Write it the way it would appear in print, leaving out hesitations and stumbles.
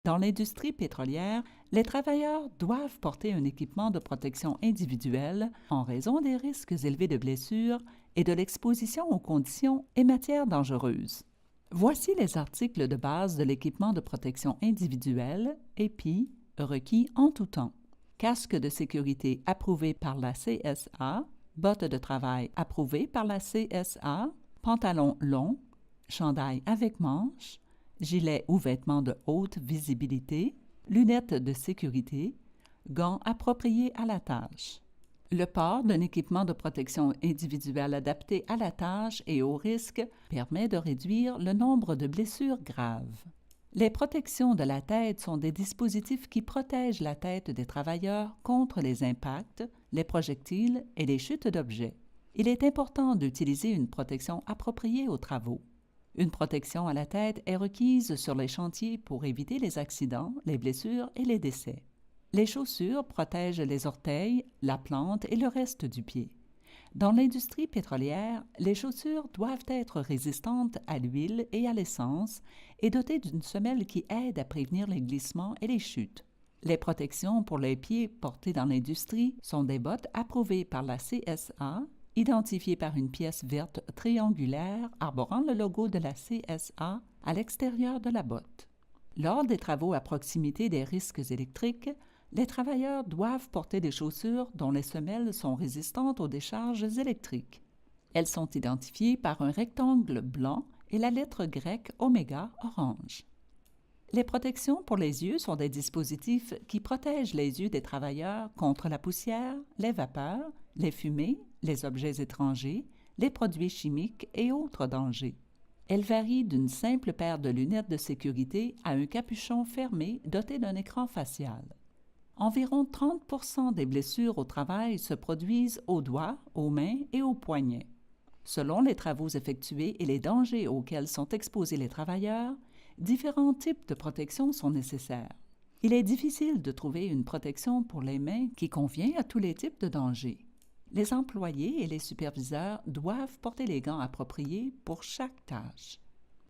Dans l'industrie pétrolière, les travailleurs doivent porter un équipement de protection individuelle en raison des risques élevés de blessures et de l'exposition aux conditions et matières dangereuses. Voici les articles de base de l'équipement de protection individuelle, EPI, requis en tout temps. Casque de sécurité approuvé par la CSA, bottes de travail approuvées par la CSA, pantalon long, chandail avec manches, gilet ou vêtements de haute visibilité, lunettes de sécurité, gants appropriés à la tâche. Le port d'un équipement de protection individuelle adapté à la tâche et au risque permet de réduire le nombre de blessures graves. Les protections de la tête sont des dispositifs qui protègent la tête des travailleurs contre les impacts, les projectiles et les chutes d'objets. Il est important d'utiliser une protection appropriée aux travaux. Une protection à la tête est requise sur les chantiers pour éviter les accidents, les blessures et les décès. Les chaussures protègent les orteils, la plante et le reste du pied. Dans l'industrie pétrolière, les chaussures doivent être résistantes à l'huile et à l'essence et dotées d'une semelle qui aide à prévenir les glissements et les chutes. Les protections pour les pieds portées dans l'industrie sont des bottes approuvées par la CSA, identifiées par une pièce verte triangulaire arborant le logo de la CSA à l'extérieur de la botte. Lors des travaux à proximité des risques électriques, les travailleurs doivent porter des chaussures dont les semelles sont résistantes aux décharges électriques. Elles sont identifiées par un rectangle blanc et la lettre grecque oméga orange. Les protections pour les yeux sont des dispositifs qui protègent les yeux des travailleurs contre la poussière, les vapeurs, les fumées, les objets étrangers, les produits chimiques et autres dangers. Elles varient d'une simple paire de lunettes de sécurité à un capuchon fermé doté d'un écran facial. Environ 30% des blessures au travail se produisent aux doigts, aux mains et aux poignets. Selon les travaux effectués et les dangers auxquels sont exposés les travailleurs, différents types de protection sont nécessaires. Il est difficile de trouver une protection pour les mains qui convient à tous les types de dangers. Les employés et les superviseurs doivent porter les gants appropriés pour chaque tâche.